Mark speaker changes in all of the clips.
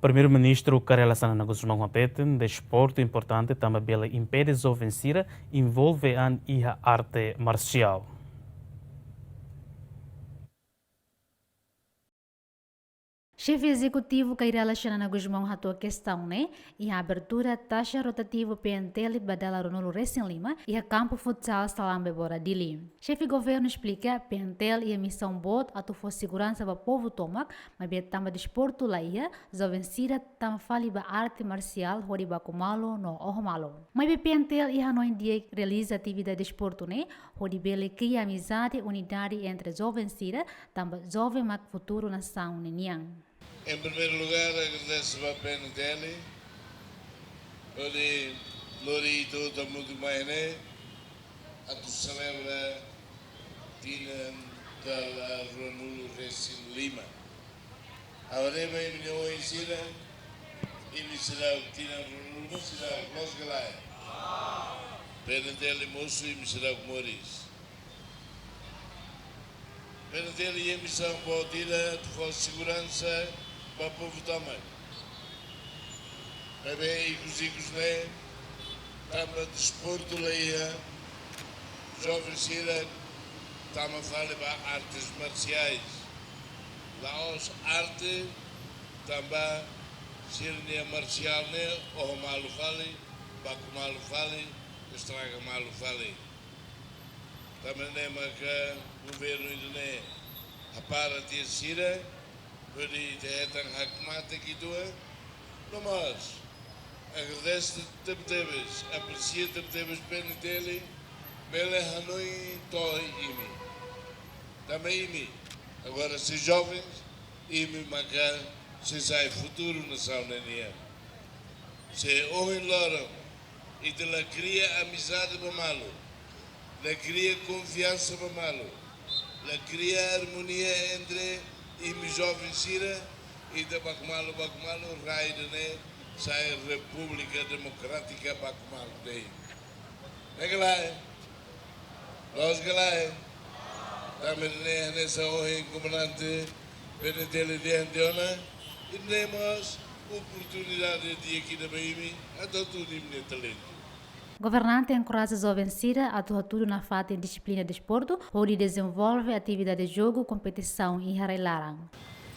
Speaker 1: Primeiro-ministro Karela Sananagosumang Mapeten, desporto importante também pela impede vencida, envolve a arte marcial.
Speaker 2: Chefe executivo Kairala Shanana Guzmão ratou a questão, né? E a abertura taxa rotativo PNTL badala Ronolo Racing Lima e a campo futsal Salambe Bora Dili. Chefe governo explica PNTL e a missão bot a tu for segurança para o povo tomak, mas bem tamba desporto lá ia, vencida tam fali ba arte marcial hori ba kumalo no ohmalo. Mas bem PNTL e Hanoi dia realiza atividade desporto, né? Hori bele cria amizade unidade entre vencida tamba jovem mak futuro nação niniang.
Speaker 3: Em primeiro lugar, agradeço a PNTL, onde Lori toda muito mais né, a tu celebra Tina da Ronulu Racing Lima. Agora vai me conhecer e me será Tina Ronulu, me será Los Galay. PNTL moço e me será Moris. PNTL e a missão boa tira de segurança para o povo também. Bem, e os né, estamos desporto leia, jovens sira, estamos a falar para artes marciais. Lá os arte, também sirnia marcial né, ou malo fale, baco malo fale, estraga malo fale. Também lembra que o governo indonésio a para de sira, Beri datang hakmat aqui doa, no mais. Agradeço tebes, aprecio tebes PNTL, bela Hanoi toi imi. Também imi. Agora se jovens, imi macar, se sai futuro na saunania. Se homem loro e de la cria amizade para malo, la cria confiança para malo, la cria harmonia entre e me jovem sira e da Bacumalo, raio né, sai República Democrática Bacumalo daí. É que lá é, nós que lá é, também né, nessa honra comandante PNTL de Andiona e temos oportunidade de aqui da Bahia, até tudo em meu talento.
Speaker 2: Governante encoraja vencida a tudo na fata em disciplina de desporto, onde desenvolve atividade de jogo, competição e harailarang.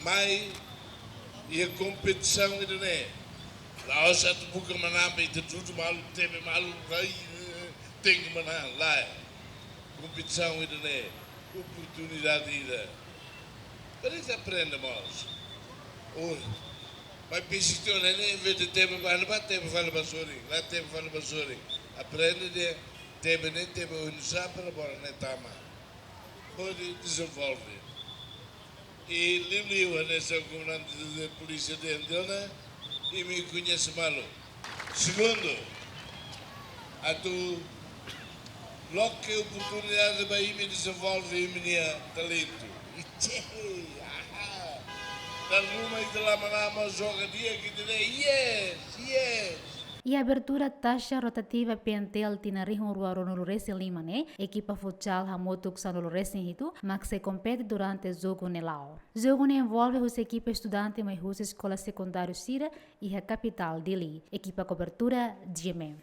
Speaker 3: Mas e a competição ainda não é. Lá os atos buca manapa e tudo malu teve malu vai tem que manar lá. Competição ainda não é. Oportunidade ainda. Para isso aprende mais. Oi. Mas pensa que né, em vez de ter vai levar tempo vai levar sori, lá tempo vai levar sori. Aprende de teve nem teve um para bora né tama. Pode desenvolver. E Liliu, nessa comandante da polícia de Andona, e me conhece malo. Segundo, a tu logo que a oportunidade de Bahia me desenvolve em minha talento. E tchê, ahá, da Luma e de lá manama joga dia que direi, yes.
Speaker 2: E a abertura taxa rotativa PNTL tinarihong Ruaronolo Racing Lima, né? Equipa futsal Hamotuk Sanolo Racing itu, mas se compete durante o jogo Nelao. O jogo envolve os equipa estudante mais os escola secundária Sira e a capital Dili. Equipa cobertura GMM.